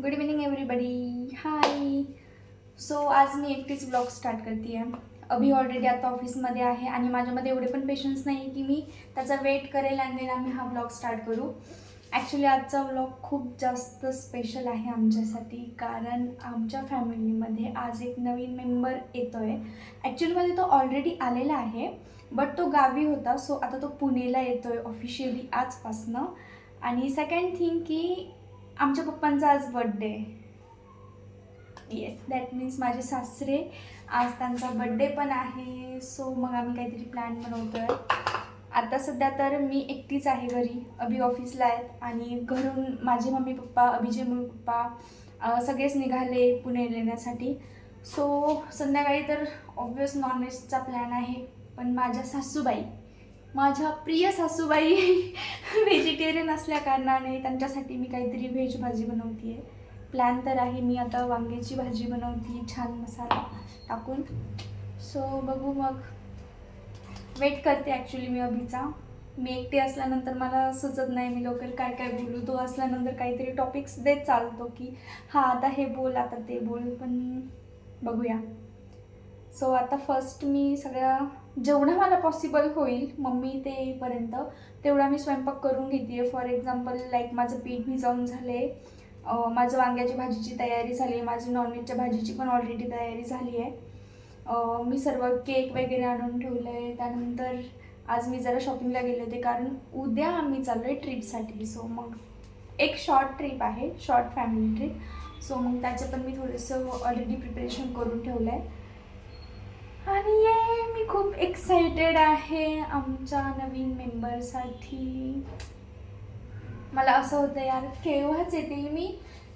Good evening everybody. Hi. So आज मी एकटीच ब्लॉग स्टार्ट करते आहे. अभि ऑलरेडी आता ऑफिसमध्ये आहे आणि माझ्यामध्ये एवढे पण पेशन्स नाही की मी त्याचा वेट करेल आणि देन आम्ही हा ब्लॉग स्टार्ट करू. ॲक्च्युली आजचा ब्लॉग खूप जास्त स्पेशल आहे आमच्यासाठी, कारण आमच्या फॅमिलीमध्ये आज एक नवीन मेंबर येतो आहे. ॲक्च्युलीमध्ये तो ऑलरेडी आलेला आहे, बट तो गावी होता. सो आता तो पुणेला येतो आहे ऑफिशियली आजपासनं. आणि सेकंड थिंग की आमच्या पप्पांचा आज बड्डे आहे. येस, दॅट मीन्स माझे सासरे आज त्यांचा बड्डे पण आहे. सो मग आम्ही काहीतरी प्लॅन बनवतो आहे. आता सध्या तर मी एकटीच आहे घरी. अभि ऑफिसला आहेत आणि घरून माझे मम्मी पप्पा, अभिचे मम्मी पप्पा सगळेच निघाले पुणे येण्यासाठी. सो संध्याकाळी तर ऑब्वियस नॉनव्हेजचा प्लॅन आहे. पण माझ्या प्रिय सासूबाई व्हेजिटेरियन असल्या कारणाने त्यांच्यासाठी मी काहीतरी व्हेज भाजी बनवते आहे. प्लॅन तर आहे, मी आता वांग्याची भाजी बनवते छान मसाला टाकून. सो बघू, मग वेट करते ॲक्च्युली मी अभिचा. मी एकटी असल्यानंतर मला सुचत नाही मी लवकर काय काय बोलू. तो असल्यानंतर काहीतरी टॉपिक्स देत चालतो की हां आता हे बोल, आता ते बोल, पण बघूया. सो आता फर्स्ट मी जेवढं मला पॉसिबल होईल मम्मी ते येईपर्यंत तेवढा मी स्वयंपाक करून घेते आहे. फॉर एक्झाम्पल लाईक माझं पीठ भिजवून झाले, माझं वांग्याची भाजीची तयारी झाली, माझी नॉनव्हेजच्या भाजीची पण ऑलरेडी तयारी झाली आहे. मी सर्व केक वगैरे आणून ठेवलं आहे. त्यानंतर आज मी जरा शॉपिंगला गेले होते, कारण उद्या आम्ही चाललो आहे ट्रिपसाठी. सो मग एक शॉर्ट ट्रिप आहे, शॉर्ट फॅमिली ट्रिप. सो मग त्याचं पण मी थोडंसं ऑलरेडी प्रिपरेशन करून ठेवलं आहे. आणि मी खूप एक्सायटेड आहे आमच्या नवीन मेंबरसाठी. मला असं होतं यार केव्हाच येतील. मी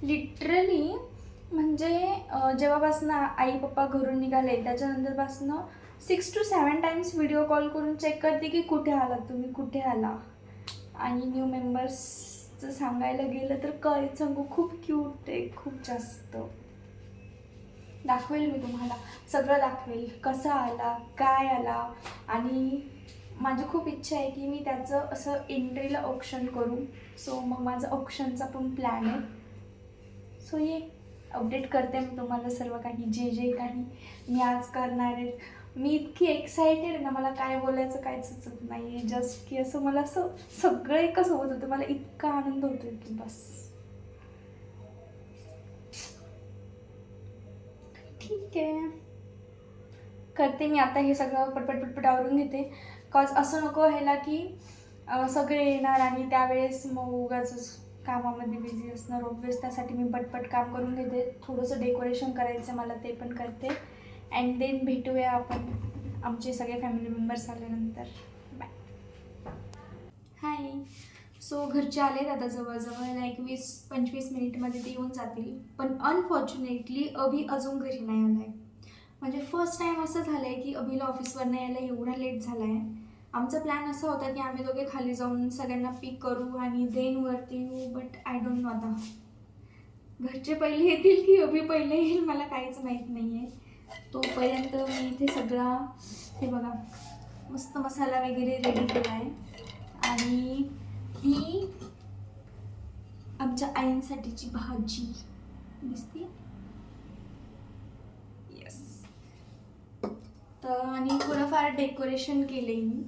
लिटरली म्हणजे जेव्हापासनं आई पप्पा घरून निघाले त्याच्यानंतरपासनं 6 to 7 टाइम्स व्हिडिओ कॉल करून चेक करते की कुठे आलात तुम्ही, कुठे आला. आणि न्यू मेंबर्सचं सांगायला गेलं तर काय सांगू, खूप क्यूट आहे, खूप जास्त. दाखवेल मी तुम्हाला सगळं, दाखवेल कसा आला, काय आला. आणि माझी खूप इच्छा आहे की मी त्याचं असं एंट्रीला ऑप्शन करू. सो मग माझं ऑप्शनचा पण प्लॅन आहे. सो ये अपडेट करते मी तुम्हाला सर्व काही, जे काही मी आज करणार आहे. मी इतकी एक्सायटेड आहे ना, मला काय बोलायचं काय सुचत नाही आहे. जस्ट की असं मला असं सगळं एकच होत होतं, मला इतका आनंद होतो की बस. ठीक आहे, करते मी आता हे सगळं पटपट आवरून घेते. कॉज असं नको व्हायला की सगळे येणार आणि त्यावेळेस मग उगाच कामामध्ये बिझी असणार. ऑब्वियस त्यासाठी मी पटपट काम करून घेते. थोडंसं डेकोरेशन करायचं मला, ते पण करते. अँड देन भेटूया आपण आमचे सगळे फॅमिली मेंबर्स आल्यानंतर. बाय. हाय. सो घरचे आलेत आता जवळजवळ लाईक 20-25 मिनिटमध्ये ते येऊन जातील. पण अनफॉर्च्युनेटली अभि अजून घरी नाही आला आहे. म्हणजे फर्स्ट टाईम असं झालं आहे की अभिला ऑफिसवरनं यायला एवढा लेट झाला आहे. आमचा प्लॅन असा होता की आम्ही दोघे खाली जाऊन सगळ्यांना पिक करू आणि देन वरती येऊ. बट आय डोंट नो आता घरचे पहिले येतील की अभि पहिले येईल, मला काहीच माहीत नाही आहे. तोपर्यंत मी इथे सगळा हे बघा मस्त मसाला वगैरे रेडी केला आहे. आणि ही आमच्या आईंसाठीची भाजी दिसते. येस. तर आणि थोडंफार डेकोरेशन केले मी.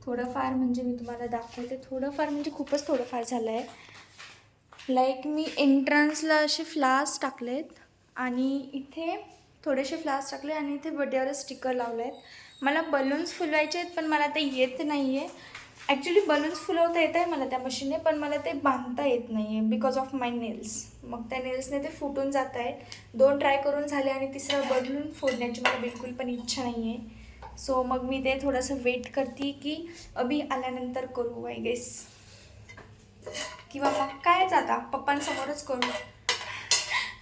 थोडंफार म्हणजे मी तुम्हाला दाखवते. थोडंफार म्हणजे खूपच थोडंफार झालं आहे. लाईक मी एंट्रन्सला असे फ्लावर्स टाकलेत आणि इथे थोडेसे फ्लावर्स टाकले आणि इथे बड्डेवर स्टिकर लावले आहेत. मला बलून्स फुलवायचे आहेत पण मला ते येत नाही आहे. ॲक्च्युली बलून्स फुलवता येत आहे मला त्या मशीनने, पण मला ते बांधता येत नाही आहे बिकॉज ऑफ माय नेल्स. मग त्या नेल्सने ते फुटून जात आहे. 2 ट्राय करून झाले आणि तिसरा बलून फोडण्याची मला बिलकुल पण इच्छा नाही आहे. सो मग मी ते थोडंसं वेट करते की अभि आल्यानंतर करू आय गेस. किंवा मग कायच आता पप्पांसमोरच करू.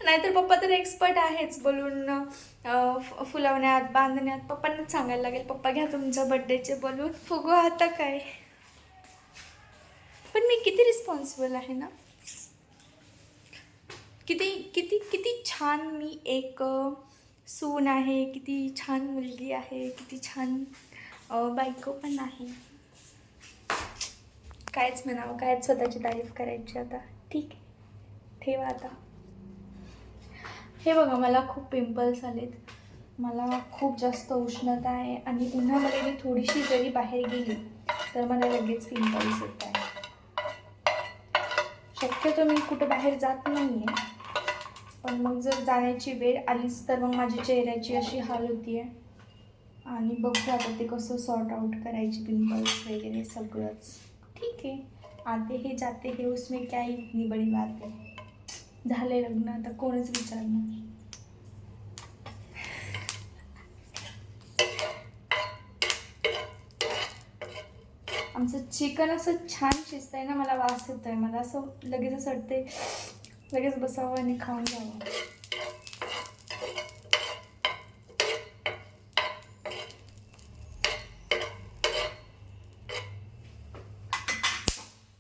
नाहीतर पप्पा तर एक्सपर्ट आहेच बलून फुलवण्यात, बांधण्यात. पप्पांनाच सांगायला लागेल, पप्पा घ्या तुमच्या बड्डेचे बलून फुगू आता काय. पण मी किती रिस्पॉन्सिबल आहे ना, किती किती किती छान मी एक सून आहे, किती छान मुलगी आहे, किती छान बायको पण आहे. कायच म्हणावं, कायच स्वतःची तारीफ करायची आता. ठीक आहे, ठेवा आता. हे बघा, मला खूप पिंपल्स आलेत, मला खूप जास्त उष्णता आहे आणि उन्हामध्ये मी थोडीशी जरी बाहेर गेली तर मला लगेच पिंपल्स येत आहे. शक्यतो मी कुठं बाहेर जात नाही आहे, पण मग जर जाण्याची वेळ आलीच तर मग माझ्या चेहऱ्याची अशी हाल होती आहे. आणि बघू आता ते कसं सॉर्ट आउट करायचे पिंपल्स वगैरे सगळंच. ठीक आहे, आते हे जाते हे, उसमें क्या ही इतनी बड़ी बात है. झाले लग्न, आता कोणच विचारणार. आमचं चिकन असं छान शिजतंय ना, मला वास येतोय, मला असं लगेच असं वाटतंय लगेच बसावं आणि खाऊन जावं.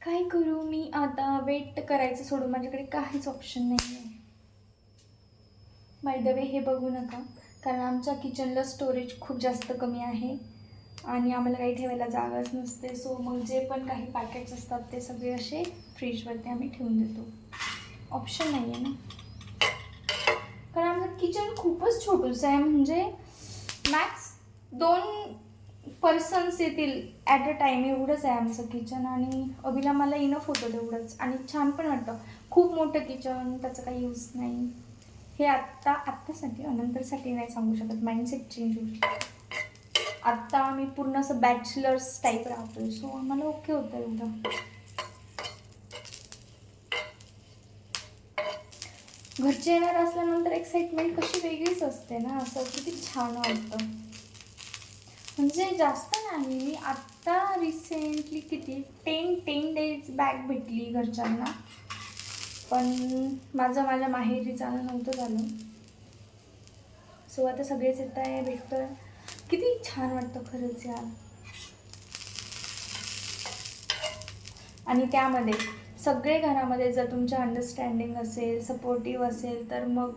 काय करू मी आता, वेट करायचं सोडून माझ्याकडे काहीच ऑप्शन नाही आहे. बाय द वे हे बघू नका, कारण आमच्या किचनला स्टोरेज खूप जास्त कमी आहे आणि आम्हाला काही ठेवायला जागाच नसते. सो मग जे पण काही पॅकेट्स असतात ते सगळे असे फ्रीजवरती आम्ही ठेवून देतो. ऑप्शन नाही आहे ना, कारण आमचं किचन खूपच छोटंसं आहे. म्हणजे मॅक्स 2 पर्सन्स येतील ॲट अ टाईम, एवढंच आहे आमचं किचन. आणि अभिला मला इनफ होतं तेवढंच, आणि छान पण वाटतं. खूप मोठं किचन, त्याचा काही यूज नाही. हे आत्तासाठी, नंतरसाठी नाही सांगू शकत, माइंडसेट चेंज होऊ शकतो. आत्ता आम्ही पूर्ण असं बॅचलर्स टाईप राहतोय, सो आम्हाला ओके होतं एवढं. घरचे येणार असल्यानंतर एक्साइटमेंट कशी वेगळीच असते ना, असं किती छान वाटतं. म्हणजे जास्त नाही, मी आत्ता रिसेंटली किती 10 डेज बॅक भेटली घरच्यांना, पण माझ्या माहेरी जाणं नव्हतं झालं. सो आता सगळेच येत आहे, भेटतं, किती छान वाटतं खरंच यार. आणि त्यामध्ये सगळे घरामध्ये जर तुमच्या अंडरस्टँडिंग असेल, सपोर्टिव्ह असेल, तर मग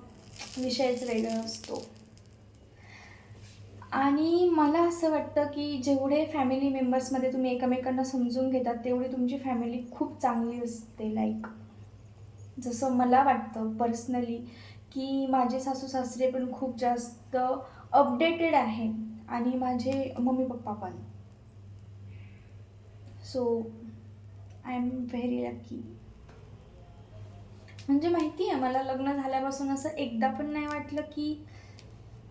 विषयच वेगळा असतो. आणि मला असं वाटतं की जेवढे फॅमिली मेंबर्समध्ये तुम्ही एकमेकांना समजून घेतात, तेवढी तुमची फॅमिली खूप चांगली असते. लाईक जसं मला वाटतं पर्सनली, की माझे सासू सासरे पण खूप जास्त अपडेटेड आहे आणि माझे मम्मी पप्पा पण. So I am very lucky. म्हणजे माहिती आहे, मला लग्न झाल्यापासून असं एकदा पण नाही वाटलं की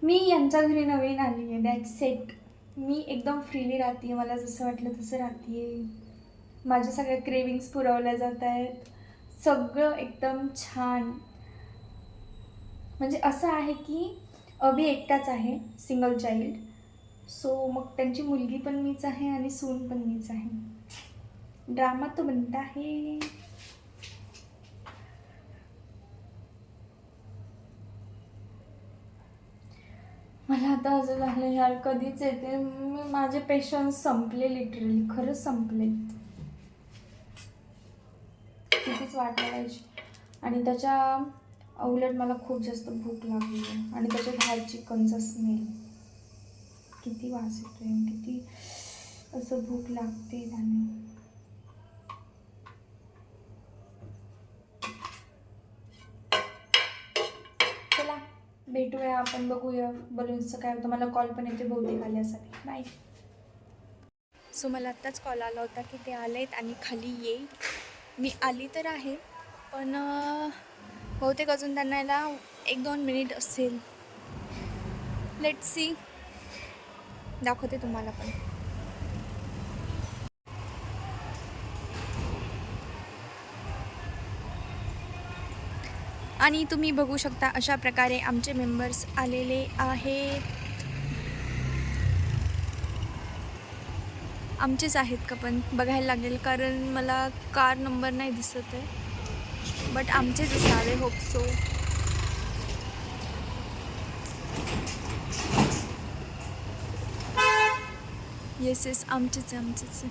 मी यांच्या घरी नवीन आली आहे. दॅट सेट, मी एकदम फ्रीली राहते आहे, मला जसं वाटलं तसं राहते आहे. माझ्या सगळ्या क्रेविंग्स पुरवल्या जात आहेत, सगळं एकदम छान. म्हणजे असं आहे की अभि एकटाच आहे, सिंगल चाइल्ड. सो मग त्यांची मुलगी पण मीच आहे आणि सून पण मीच आहे. ड्रामा तो बनता है. मला आता असं झालं यार, कधीच येते. माझे पेशन्स संपले, लिटरली खरंच संपले. कितीच वाट बघायची. आणि त्याच्या उलट मला खूप जास्त भूक लागली आहे, आणि त्याच्यात हा चिकनचा स्मेल किती वास येतोय, किती असं भूक लागते त्याने. चला भेटूया आपण, बघूया बलून्सचं काय होतं. मला कॉल पण येते बहुतेक आल्यासाठी. बाय. सो मला आत्ताच कॉल आला होता की ते आलेत आणि खाली येईल. मी आली तर आहे, पण बहुतेक अजून त्यांना यायला 1-2 मिनिट असेल. लेट्स सी, दाखवते तुम्हाला पण. आणि तुम्ही बघू शकता अशा प्रकारे आमचे मेंबर्स आलेले आहेत. आमचेच आहेत का पण बघायला लागेल, कारण मला कार नंबर नाही दिसत आहे, बट आमचेच असावे, होप सो. येस आमचेच आहे.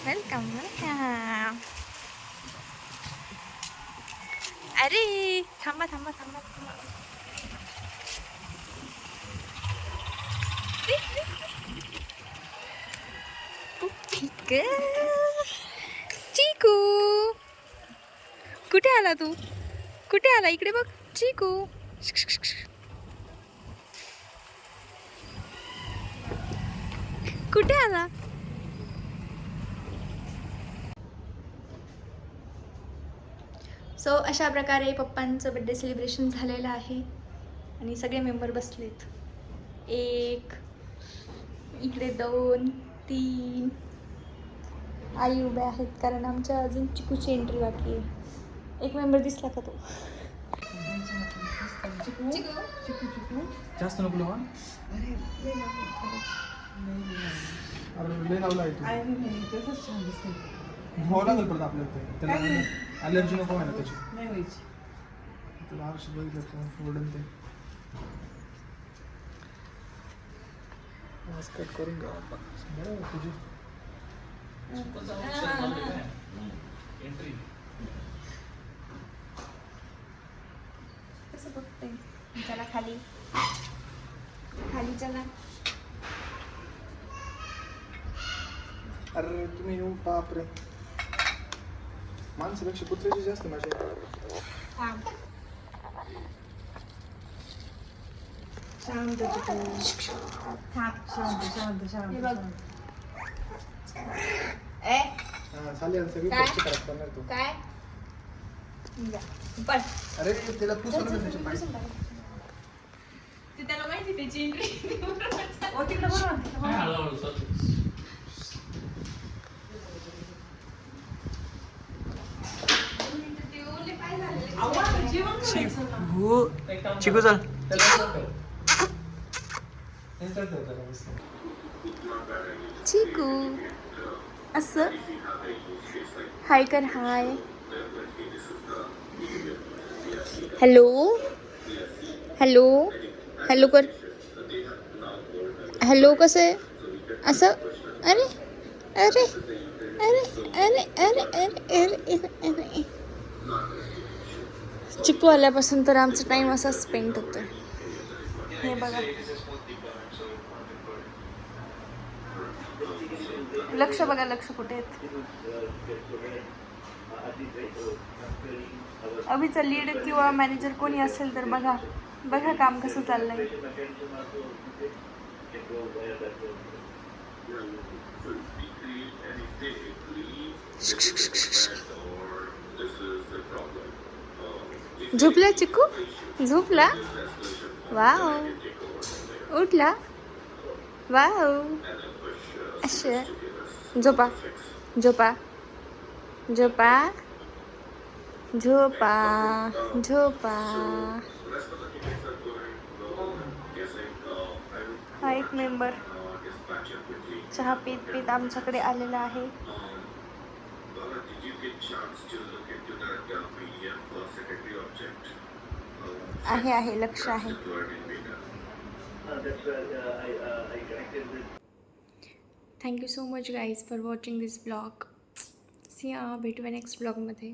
वेलकम. अरे थांबा. ठीक आहे. कुठे आला तू? कुठे आला? इकडे बघ चिकू. कुठे आला? सो अशा प्रकारे पप्पांचं बड्डे सेलिब्रेशन झालेलं आहे आणि सगळे मेंबर बसलेत. 1 इकडे 2 3 आई उभे आहेत कारण आमच्या अजून चिकूची एंट्री बाकी आहे. एक मेंबर दिसला का तो? जास्त नको लावा. अरे लय लावला आहे तू. धुवावं लागेल परत आपल्याला ते. त्याला ॲलर्जी नको व्हायला त्याची. नाही व्हायची. तुला आरशी बघितलं तर ओढून ते कट करून घ्या आपण. तुझी कसं बघते चला खाली खाली चला. अरे तुम्ही येऊ बापरे. माणसापेक्षा कुत्र्याची जास्त मजा आहे. शांत चालेल सगळी खर्च करत करणार तू. काय अरे त्याला पुसवलं ना त्याच्या पाय. त्याला माहिती त्याची एंट्री. चिकू चल. चिकू असं हाय कर. हाय हॅलो हॅलो हॅलो कर. हॅलो कसं आहे असं? अरे अरे अरे अरे अरे अरे अरे अरे. चिकू आल्यापासून तर आमचा टाईम असा स्पेंड होतोय. हे बघा लक्ष बघा लक्ष कुठे आहेत. अभिचा लीड किंवा मॅनेजर कोणी असेल तर बघा बघा काम कसं चाललंय. झोपला चिकू? झोपला? वाव उठला? वाव अच्छा. झोपा झोपा झोपा झोपा झोपा. हा एक मेंबर चहा पीत पीत आमच्याकडे आलेला आहे. आहे लक्ष आहे. Thank you so much guys for watching this blog. See भेटूया नेक्स्ट ब्लॉगमध्ये.